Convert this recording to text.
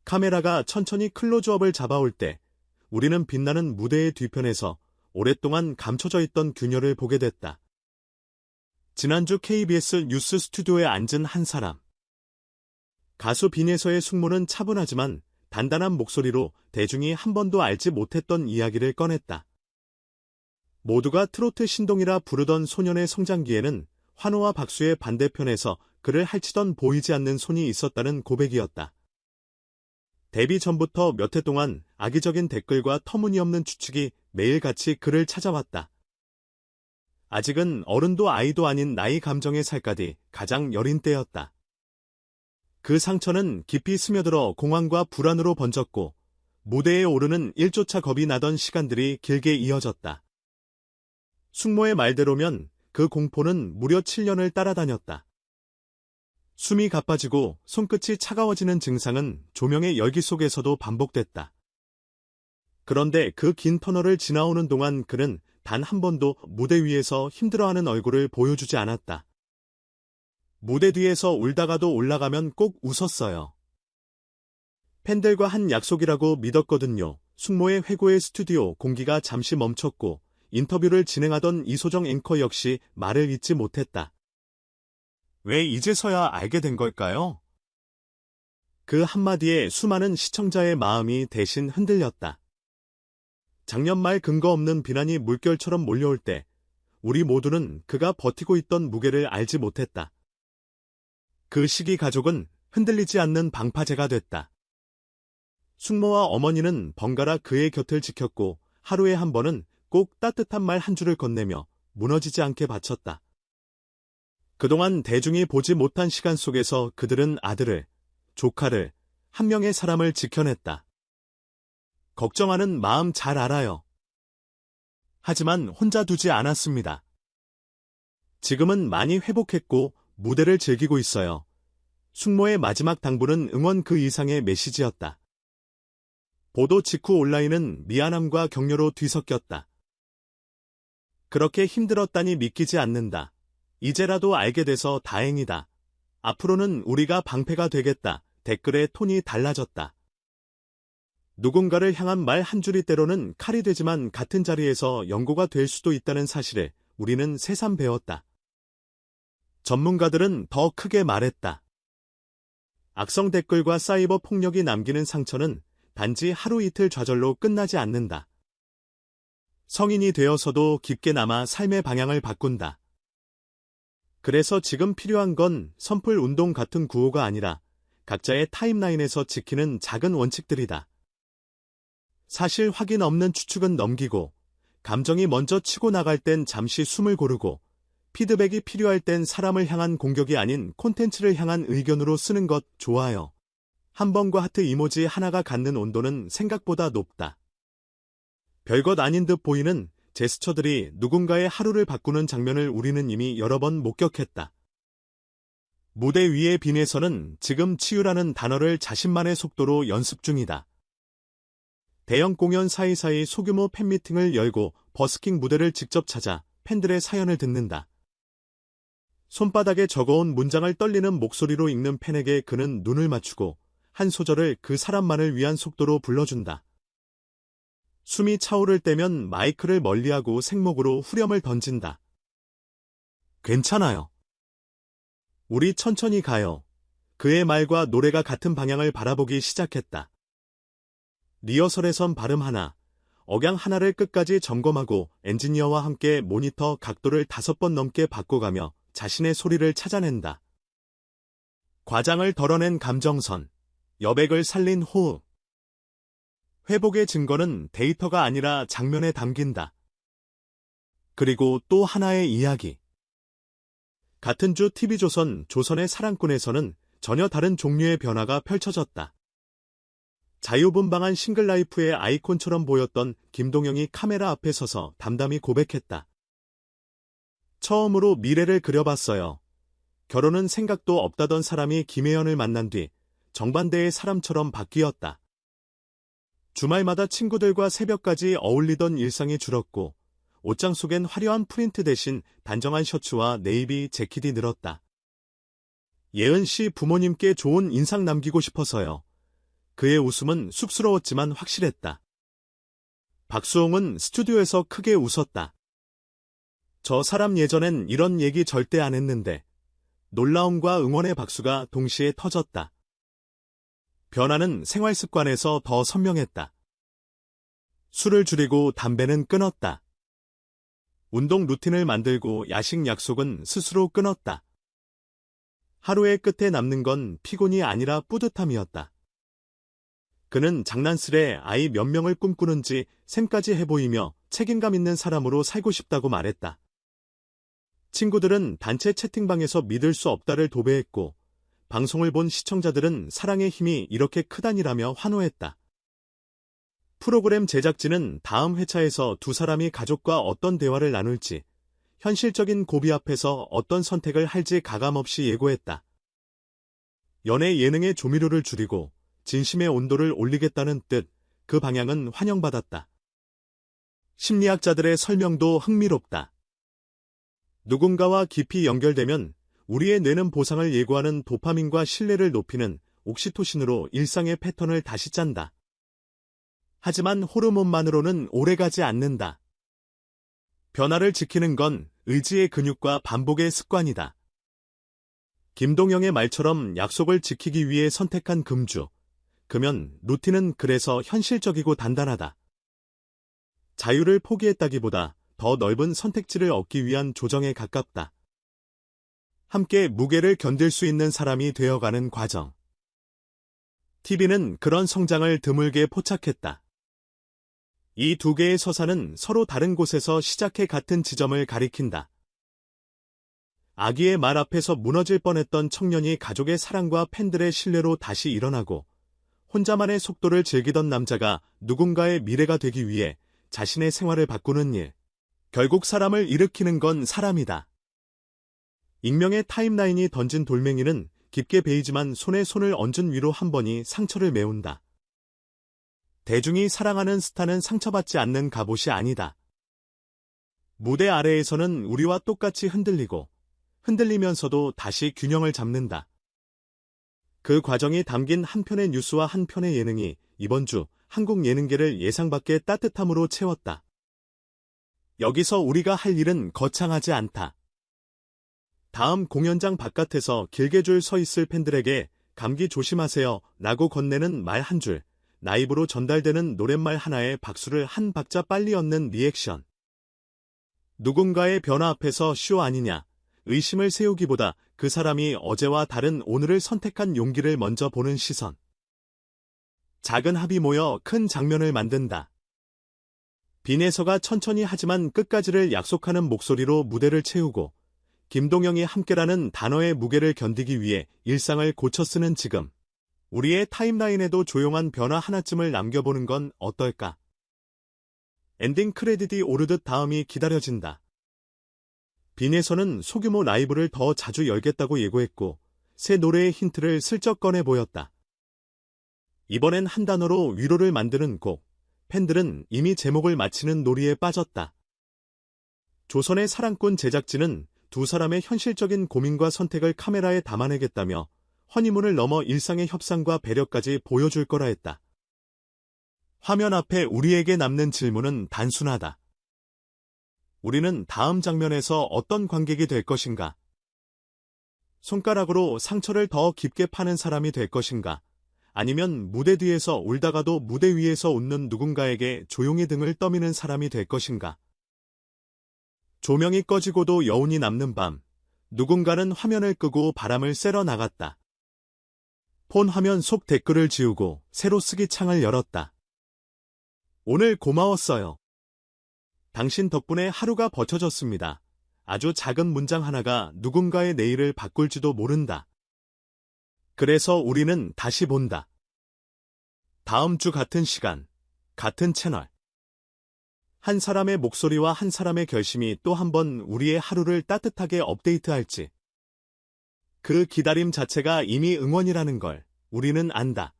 카메라가 천천히 클로즈업을 잡아올 때 우리는 빛나는 무대의 뒤편에서 오랫동안 감춰져 있던 균열을 보게 됐다. 지난주 KBS 뉴스 스튜디오에 앉은 한 사람. 가수 빈에서의 숙모는 차분하지만 단단한 목소리로 대중이 한 번도 알지 못했던 이야기를 꺼냈다. 모두가 트로트 신동이라 부르던 소년의 성장기에는 환호와 박수의 반대편에서 그를 핥히던 보이지 않는 손이 있었다는 고백이었다. 데뷔 전부터 몇 해 동안 악의적인 댓글과 터무니없는 추측이 매일같이 그를 찾아왔다. 아직은 어른도 아이도 아닌 나이 감정의 살갗이 가장 여린 때였다. 그 상처는 깊이 스며들어 공황과 불안으로 번졌고 무대에 오르는 일조차 겁이 나던 시간들이 길게 이어졌다. 숙모의 말대로면 그 공포는 무려 7년을 따라다녔다. 숨이 가빠지고 손끝이 차가워지는 증상은 조명의 열기 속에서도 반복됐다. 그런데 그 긴 터널을 지나오는 동안 그는 단 한 번도 무대 위에서 힘들어하는 얼굴을 보여주지 않았다. 무대 뒤에서 울다가도 올라가면 꼭 웃었어요. 팬들과 한 약속이라고 믿었거든요. 숙모의 회고의 스튜디오 공기가 잠시 멈췄고 인터뷰를 진행하던 이소정 앵커 역시 말을 잇지 못했다. 왜 이제서야 알게 된 걸까요? 그 한마디에 수많은 시청자의 마음이 대신 흔들렸다. 작년 말 근거 없는 비난이 물결처럼 몰려올 때 우리 모두는 그가 버티고 있던 무게를 알지 못했다. 그 시기 가족은 흔들리지 않는 방파제가 됐다. 숙모와 어머니는 번갈아 그의 곁을 지켰고 하루에 한 번은 꼭 따뜻한 말 한 줄을 건네며 무너지지 않게 바쳤다. 그동안 대중이 보지 못한 시간 속에서 그들은 아들을, 조카를, 한 명의 사람을 지켜냈다. 걱정하는 마음 잘 알아요. 하지만 혼자 두지 않았습니다. 지금은 많이 회복했고 무대를 즐기고 있어요. 숙모의 마지막 당부는 응원 그 이상의 메시지였다. 보도 직후 온라인은 미안함과 격려로 뒤섞였다. 그렇게 힘들었다니 믿기지 않는다. 이제라도 알게 돼서 다행이다. 앞으로는 우리가 방패가 되겠다. 댓글의 톤이 달라졌다. 누군가를 향한 말 한 줄이 때로는 칼이 되지만 같은 자리에서 연고가 될 수도 있다는 사실을 우리는 새삼 배웠다. 전문가들은 더 크게 말했다. 악성 댓글과 사이버 폭력이 남기는 상처는 단지 하루 이틀 좌절로 끝나지 않는다. 성인이 되어서도 깊게 남아 삶의 방향을 바꾼다. 그래서 지금 필요한 건 선풀 운동 같은 구호가 아니라 각자의 타임라인에서 지키는 작은 원칙들이다. 사실 확인 없는 추측은 넘기고, 감정이 먼저 치고 나갈 땐 잠시 숨을 고르고, 피드백이 필요할 땐 사람을 향한 공격이 아닌 콘텐츠를 향한 의견으로 쓰는 것 좋아요. 한 번과 하트 이모지 하나가 갖는 온도는 생각보다 높다. 별것 아닌 듯 보이는 제스처들이 누군가의 하루를 바꾸는 장면을 우리는 이미 여러 번 목격했다. 무대 위의 빈에서는 지금 치유라는 단어를 자신만의 속도로 연습 중이다. 대형 공연 사이사이 소규모 팬미팅을 열고 버스킹 무대를 직접 찾아 팬들의 사연을 듣는다. 손바닥에 적어온 문장을 떨리는 목소리로 읽는 팬에게 그는 눈을 맞추고 한 소절을 그 사람만을 위한 속도로 불러준다. 숨이 차오를 때면 마이크를 멀리하고 생목으로 후렴을 던진다. 괜찮아요. 우리 천천히 가요. 그의 말과 노래가 같은 방향을 바라보기 시작했다. 리허설에선 발음 하나, 억양 하나를 끝까지 점검하고 엔지니어와 함께 모니터 각도를 5번 넘게 바꿔가며 자신의 소리를 찾아낸다. 과장을 덜어낸 감정선, 여백을 살린 호흡. 회복의 증거는 데이터가 아니라 장면에 담긴다. 그리고 또 하나의 이야기. 같은 주 TV조선 조선의 사랑꾼에서는 전혀 다른 종류의 변화가 펼쳐졌다. 자유분방한 싱글라이프의 아이콘처럼 보였던 김동영이 카메라 앞에 서서 담담히 고백했다. 처음으로 미래를 그려봤어요. 결혼은 생각도 없다던 사람이 김혜연을 만난 뒤 정반대의 사람처럼 바뀌었다. 주말마다 친구들과 새벽까지 어울리던 일상이 줄었고 옷장 속엔 화려한 프린트 대신 단정한 셔츠와 네이비 재킷이 늘었다. 예은 씨 부모님께 좋은 인상 남기고 싶어서요. 그의 웃음은 쑥스러웠지만 확실했다. 박수홍은 스튜디오에서 크게 웃었다. 저 사람 예전엔 이런 얘기 절대 안 했는데. 놀라움과 응원의 박수가 동시에 터졌다. 변화는 생활 습관에서 더 선명했다. 술을 줄이고 담배는 끊었다. 운동 루틴을 만들고 야식 약속은 스스로 끊었다. 하루의 끝에 남는 건 피곤이 아니라 뿌듯함이었다. 그는 장난스레 아이 몇 명을 꿈꾸는지 셈까지 해보이며 책임감 있는 사람으로 살고 싶다고 말했다. 친구들은 단체 채팅방에서 믿을 수 없다를 도배했고 방송을 본 시청자들은 사랑의 힘이 이렇게 크다니라며 환호했다. 프로그램 제작진은 다음 회차에서 두 사람이 가족과 어떤 대화를 나눌지, 현실적인 고비 앞에서 어떤 선택을 할지 가감없이 예고했다. 연애 예능의 조미료를 줄이고 진심의 온도를 올리겠다는 뜻, 그 방향은 환영받았다. 심리학자들의 설명도 흥미롭다. 누군가와 깊이 연결되면 우리의 뇌는 보상을 예고하는 도파민과 신뢰를 높이는 옥시토신으로 일상의 패턴을 다시 짠다. 하지만 호르몬만으로는 오래가지 않는다. 변화를 지키는 건 의지의 근육과 반복의 습관이다. 김동영의 말처럼 약속을 지키기 위해 선택한 금주. 그면 루틴은 그래서 현실적이고 단단하다. 자유를 포기했다기보다 더 넓은 선택지를 얻기 위한 조정에 가깝다. 함께 무게를 견딜 수 있는 사람이 되어가는 과정. TV는 그런 성장을 드물게 포착했다. 이 두 개의 서사는 서로 다른 곳에서 시작해 같은 지점을 가리킨다. 아기의 말 앞에서 무너질 뻔했던 청년이 가족의 사랑과 팬들의 신뢰로 다시 일어나고, 혼자만의 속도를 즐기던 남자가 누군가의 미래가 되기 위해 자신의 생활을 바꾸는 일. 결국 사람을 일으키는 건 사람이다. 익명의 타임라인이 던진 돌멩이는 깊게 베이지만 손에 손을 얹은 위로 한 번이 상처를 메운다. 대중이 사랑하는 스타는 상처받지 않는 갑옷이 아니다. 무대 아래에서는 우리와 똑같이 흔들리면서도 다시 균형을 잡는다. 그 과정이 담긴 한 편의 뉴스와 한 편의 예능이 이번 주 한국 예능계를 예상 밖의 따뜻함으로 채웠다. 여기서 우리가 할 일은 거창하지 않다. 다음 공연장 바깥에서 길게 줄 서 있을 팬들에게 감기 조심하세요 라고 건네는 말 한 줄, 라이브로 전달되는 노랫말 하나에 박수를 한 박자 빨리 얻는 리액션. 누군가의 변화 앞에서 쇼 아니냐, 의심을 세우기보다 그 사람이 어제와 다른 오늘을 선택한 용기를 먼저 보는 시선. 작은 합이 모여 큰 장면을 만든다. 빈에서가 천천히 하지만 끝까지를 약속하는 목소리로 무대를 채우고, 김동영이 함께라는 단어의 무게를 견디기 위해 일상을 고쳐 쓰는 지금. 우리의 타임라인에도 조용한 변화 하나쯤을 남겨보는 건 어떨까? 엔딩 크레딧이 오르듯 다음이 기다려진다. 빈에서는 소규모 라이브를 더 자주 열겠다고 예고했고, 새 노래의 힌트를 슬쩍 꺼내 보였다. 이번엔 한 단어로 위로를 만드는 곡. 팬들은 이미 제목을 맞히는 놀이에 빠졌다. 조선의 사랑꾼 제작진은 두 사람의 현실적인 고민과 선택을 카메라에 담아내겠다며 허니문을 넘어 일상의 협상과 배려까지 보여줄 거라 했다. 화면 앞에 우리에게 남는 질문은 단순하다. 우리는 다음 장면에서 어떤 관객이 될 것인가? 손가락으로 상처를 더 깊게 파는 사람이 될 것인가? 아니면 무대 뒤에서 울다가도 무대 위에서 웃는 누군가에게 조용히 등을 떠미는 사람이 될 것인가? 조명이 꺼지고도 여운이 남는 밤, 누군가는 화면을 끄고 바람을 쐬러 나갔다. 폰 화면 속 댓글을 지우고 새로 쓰기 창을 열었다. 오늘 고마웠어요. 당신 덕분에 하루가 버텨졌습니다. 아주 작은 문장 하나가 누군가의 내일을 바꿀지도 모른다. 그래서 우리는 다시 본다. 다음 주 같은 시간, 같은 채널. 한 사람의 목소리와 한 사람의 결심이 또 한 번 우리의 하루를 따뜻하게 업데이트할지. 그 기다림 자체가 이미 응원이라는 걸 우리는 안다.